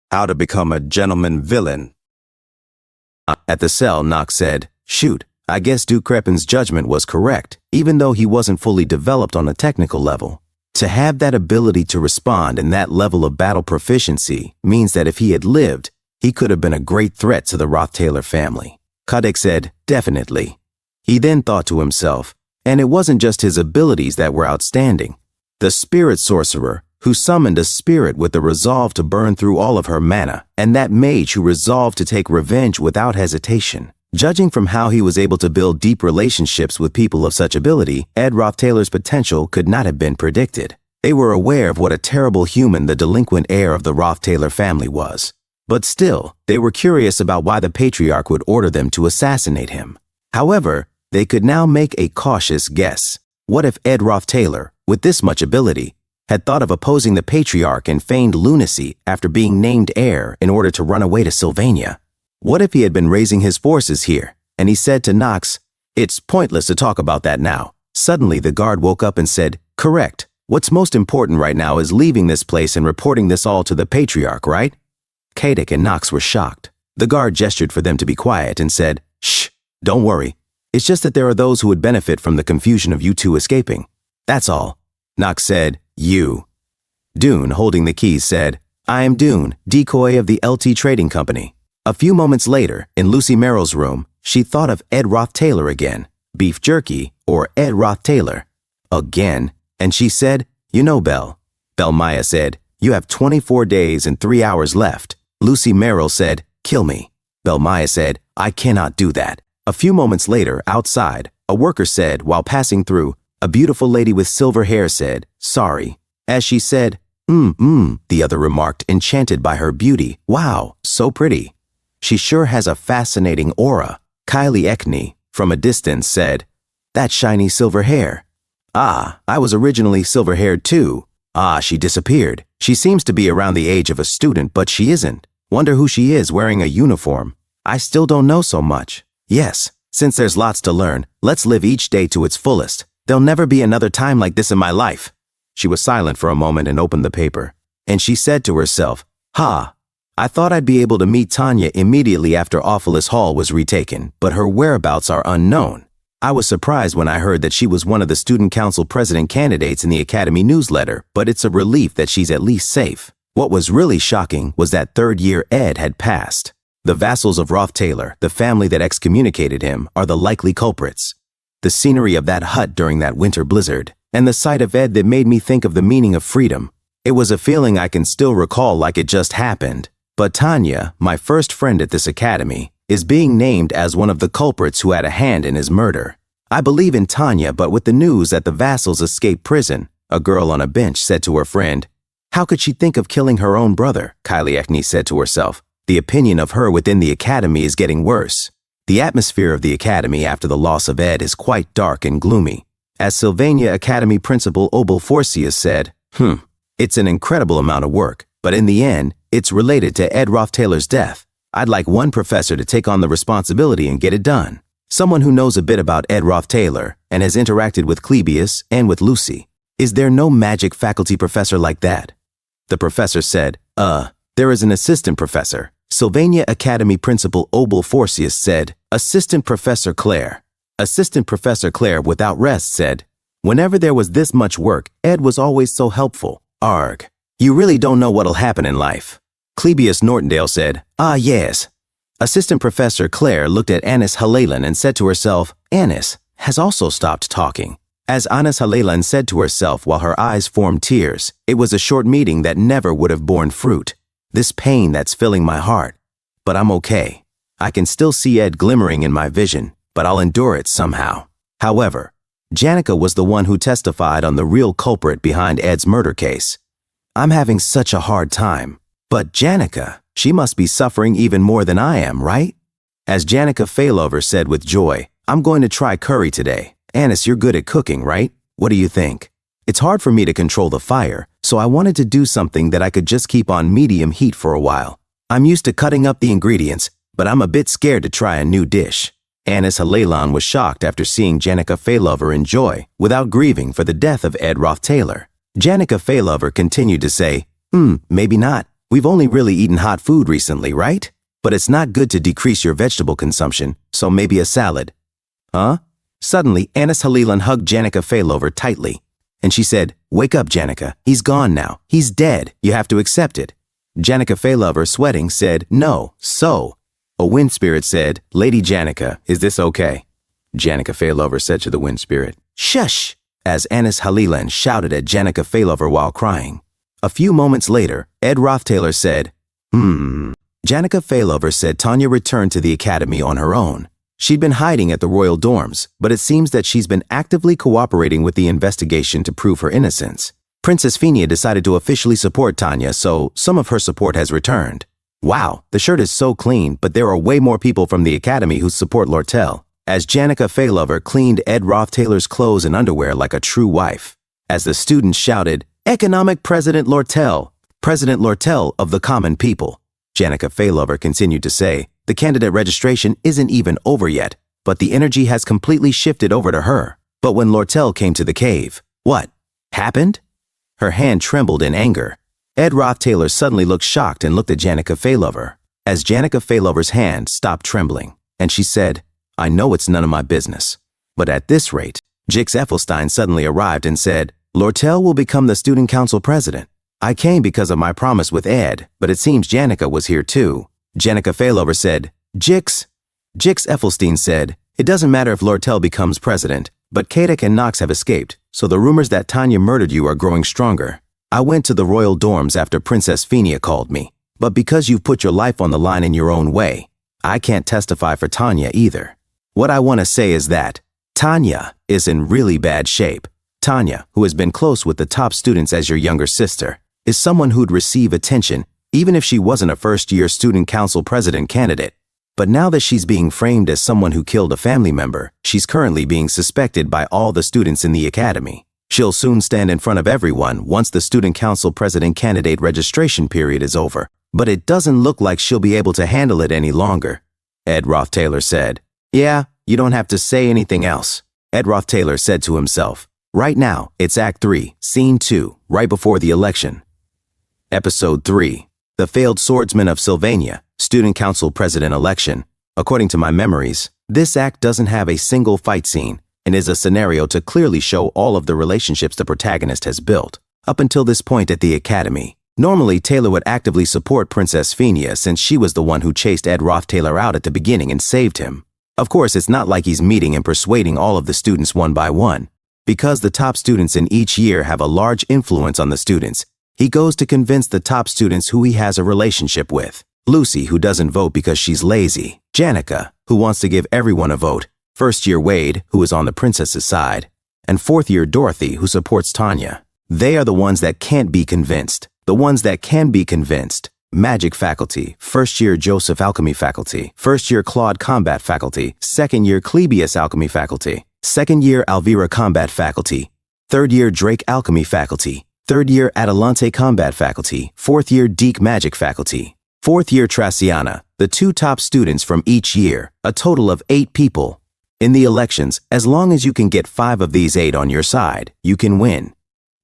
How to become a gentleman villain. At the cell, Knox said, "Shoot, I guess Duke Crepin's judgment was correct, even though he wasn't fully developed on a technical level. To have that ability to respond in that level of battle proficiency means that if he had lived, he could have been a great threat to the Roth-Taylor family." Kadek said, "Definitely." He then thought to himself, and it wasn't just his abilities that were outstanding. The spirit sorcerer, who summoned a spirit with the resolve to burn through all of her mana, and that mage who resolved to take revenge without hesitation. Judging from how he was able to build deep relationships with people of such ability, Ed Roth-Taylor's potential could not have been predicted. They were aware of what a terrible human the delinquent heir of the Roth-Taylor family was. But still, they were curious about why the patriarch would order them to assassinate him. However, they could now make a cautious guess. What if Ed Roth-Taylor, with this much ability, had thought of opposing the patriarch in feigned lunacy after being named heir in order to run away to Sylvania? What if he had been raising his forces here, and he said to Knox, "It's pointless to talk about that now." Suddenly, the guard woke up and said, "Correct. What's most important right now is leaving this place and reporting this all to the patriarch, right?" Kadek and Knox were shocked. The guard gestured for them to be quiet and said, "Shh, don't worry. It's just that there are those who would benefit from the confusion of you two escaping. That's all." Knox said, "You." Dune, holding the keys, said, "I am Dune, decoy of the LT Trading Company." A few moments later, in Lucy Merrill's room, she thought of Ed Roth-Taylor again, beef jerky, or Ed Roth-Taylor. Again, and she said, "You know, Belle." Belle Maya said, "You have 24 days and 3 hours left." Lucy Merrill said, "Kill me." Belle Maya said, "I cannot do that." A few moments later, outside, a worker said, while passing through, a beautiful lady with silver hair said, "Sorry." As she said, the other remarked, enchanted by her beauty. "Wow, so pretty. She sure has a fascinating aura." Kylie Ekney, from a distance, said, "That shiny silver hair." "Ah, I was originally silver-haired too." "Ah, she disappeared. She seems to be around the age of a student, but she isn't. Wonder who she is wearing a uniform. I still don't know so much." "Yes, since there's lots to learn, let's live each day to its fullest. There'll never be another time like this in my life." She was silent for a moment and opened the paper. And she said to herself, I thought I'd be able to meet Tanya immediately after Awfulus Hall was retaken, but her whereabouts are unknown. I was surprised when I heard that she was one of the student council president candidates in the Academy newsletter, but it's a relief that she's at least safe. What was really shocking was that third year Ed had passed. The vassals of Roth-Taylor, the family that excommunicated him, are the likely culprits. The scenery of that hut during that winter blizzard, and the sight of Ed that made me think of the meaning of freedom. It was a feeling I can still recall like it just happened. But Tanya, my first friend at this academy, is being named as one of the culprits who had a hand in his murder. I believe in Tanya, but with the news that the vassals escaped prison, a girl on a bench said to her friend, "How could she think of killing her own brother?" Kylie Ekney said to herself. The opinion of her within the academy is getting worse. The atmosphere of the academy after the loss of Ed is quite dark and gloomy. As Sylvania Academy Principal Obel Forcius said, It's an incredible amount of work, but in the end, it's related to Ed Roth-Taylor's death. I'd like one professor to take on the responsibility and get it done. Someone who knows a bit about Ed Roth-Taylor and has interacted with Clebius and with Lucy. Is there no magic faculty professor like that?" The professor said, There is an assistant professor." Sylvania Academy Principal Obel Forcius said, "Assistant Professor Claire." Assistant Professor Claire without rest said, "Whenever there was this much work, Ed was always so helpful. Arg. You really don't know what'll happen in life." Clebius Nortondale said, Yes." Assistant Professor Claire looked at Anis Halalan and said to herself, Anis has also stopped talking. As Anis Halalan said to herself while her eyes formed tears, it was a short meeting that never would have borne fruit. This pain that's filling my heart. But I'm okay. I can still see Ed glimmering in my vision, but I'll endure it somehow. However, Janica was the one who testified on the real culprit behind Ed's murder case. I'm having such a hard time. But Janica, she must be suffering even more than I am, right? As Janica Failover said with joy, I'm going to try curry today. Anis, you're good at cooking, right? What do you think? It's hard for me to control the fire, so I wanted to do something that I could just keep on medium heat for a while. I'm used to cutting up the ingredients, but I'm a bit scared to try a new dish. Anis Halalan was shocked after seeing Janica Failover enjoy, without grieving for the death of Ed Roth-Taylor. Janica Failover continued to say, maybe not. We've only really eaten hot food recently, right? But it's not good to decrease your vegetable consumption, so maybe a salad. Huh? Suddenly, Anis Halilan hugged Janica Failover tightly. And she said, "Wake up, Janica. He's gone now. He's dead. You have to accept it." Janica Failover, sweating, said, "No, so." A wind spirit said, "Lady Janica, is this okay?" Janica Failover said to the wind spirit, "Shush!" as Anis Halilan shouted at Janica Failover while crying. A few moments later, Ed Rothtailor said, Janica Failover said Tanya returned to the academy on her own. She'd been hiding at the royal dorms, but it seems that she's been actively cooperating with the investigation to prove her innocence. Princess Phinia decided to officially support Tanya, so some of her support has returned. Wow, the shirt is so clean, but there are way more people from the academy who support Lortel, as Janica Failover cleaned Ed Rothtailor's clothes and underwear like a true wife. As the students shouted, "Economic President Lortel of the common people." Janica Failover continued to say, "The candidate registration isn't even over yet, but the energy has completely shifted over to her." But when Lortel came to the cave, what happened? Her hand trembled in anger. Ed Rothtailor suddenly looked shocked and looked at Janica Failover, as Janica Failover's hand stopped trembling, and she said, "I know it's none of my business." But at this rate, Jix Effelstein suddenly arrived and said, "Lortel will become the student council president. I came because of my promise with Ed, but it seems Janica was here too." Janica Failover said, Jix Effelstein said, "It doesn't matter if Lortel becomes president, but Kadek and Knox have escaped, so the rumors that Tanya murdered you are growing stronger. I went to the royal dorms after Princess Phinia called me, but because you've put your life on the line in your own way, I can't testify for Tanya either. What I want to say is that Tanya is in really bad shape. Tanya, who has been close with the top students as your younger sister, is someone who'd receive attention even if she wasn't a first-year student council president candidate. But now that she's being framed as someone who killed a family member, she's currently being suspected by all the students in the academy. She'll soon stand in front of everyone once the student council president candidate registration period is over, but it doesn't look like she'll be able to handle it any longer." Ed Rothtailor said. "Yeah, you don't have to say anything else." Ed Rothtailor said to himself, "Right now, it's Act 3, Scene 2, right before the election." Episode 3, The Failed Swordsman of Sylvania, Student Council President Election. According to my memories, this act doesn't have a single fight scene and is a scenario to clearly show all of the relationships the protagonist has built. Up until this point at the academy, normally Taylor would actively support Princess Phinia since she was the one who chased Ed Rothtailor out at the beginning and saved him. Of course, it's not like he's meeting and persuading all of the students one by one. Because the top students in each year have a large influence on the students, he goes to convince the top students who he has a relationship with. Lucy, who doesn't vote because she's lazy. Janica, who wants to give everyone a vote. First-year Wade, who is on the princess's side. And fourth-year Dorothy, who supports Tanya. They are the ones that can't be convinced. The ones that can be convinced. Magic faculty, first-year Joseph Alchemy faculty, first-year Claude Combat faculty, second-year Clebius Alchemy faculty, second-year Alvira Combat faculty, third-year Drake Alchemy faculty, third-year Adelante Combat faculty, fourth-year Deke Magic faculty, fourth-year Traciana, the two top students from each year, a total of 8 people. In the elections, as long as you can get 5 of these 8 on your side, you can win.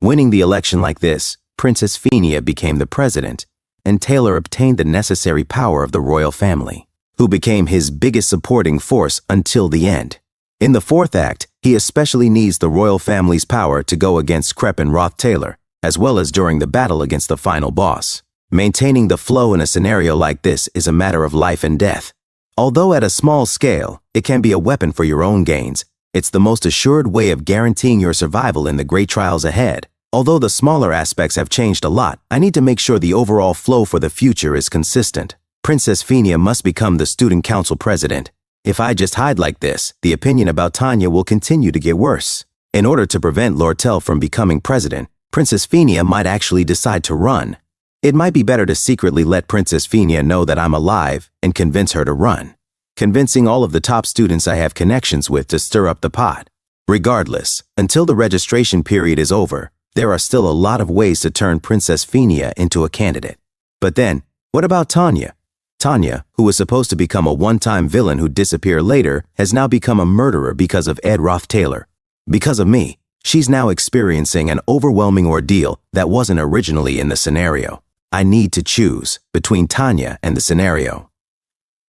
Winning the election like this, Princess Phinia became the president, and Taylor obtained the necessary power of the royal family, who became his biggest supporting force until the end. In the 4th act, he especially needs the royal family's power to go against Crep and Roth-Taylor, as well as during the battle against the final boss. Maintaining the flow in a scenario like this is a matter of life and death. Although at a small scale, it can be a weapon for your own gains, it's the most assured way of guaranteeing your survival in the great trials ahead. Although the smaller aspects have changed a lot, I need to make sure the overall flow for the future is consistent. Princess Phinia must become the student council president. If I just hide like this, the opinion about Tanya will continue to get worse. In order to prevent Lortel from becoming president, Princess Phinia might actually decide to run. It might be better to secretly let Princess Phinia know that I'm alive and convince her to run. Convincing all of the top students I have connections with to stir up the pot. Regardless, until the registration period is over, there are still a lot of ways to turn Princess Phinia into a candidate. But then, what about Tanya? Tanya, who was supposed to become a one-time villain who disappeared later, has now become a murderer because of Ed Roth-Taylor. Because of me, she's now experiencing an overwhelming ordeal that wasn't originally in the scenario. I need to choose between Tanya and the scenario.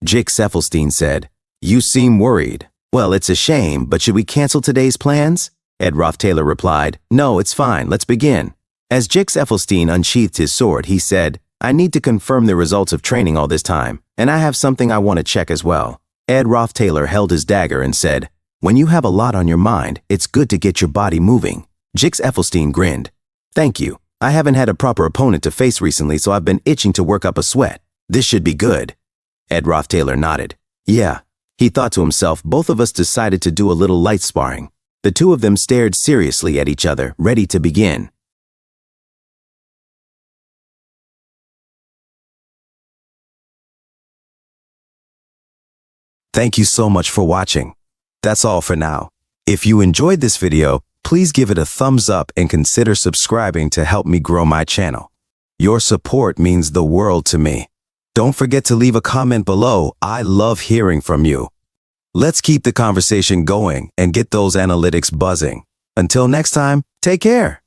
Jake Cephalstein said, "You seem worried." "Well, it's a shame, but should we cancel today's plans?" Ed Roth Taylor replied, "No, it's fine, let's begin." As Jake Cephalstein unsheathed his sword, he said, "I need to confirm the results of training all this time, and I have something I want to check as well." Ed Roth Taylor held his dagger and said, "When you have a lot on your mind, it's good to get your body moving." Jake Cephalstein grinned. "Thank you. I haven't had a proper opponent to face recently, so I've been itching to work up a sweat. This should be good." Ed Roth Taylor nodded. "Yeah." He thought to himself, both of us decided to do a little light sparring. The two of them stared seriously at each other, ready to begin. Thank you so much for watching. That's all for now. If you enjoyed this video, please give it a thumbs up and consider subscribing to help me grow my channel. Your support means the world to me. Don't forget to leave a comment below. I love hearing from you. Let's keep the conversation going and get those analytics buzzing. Until next time, take care.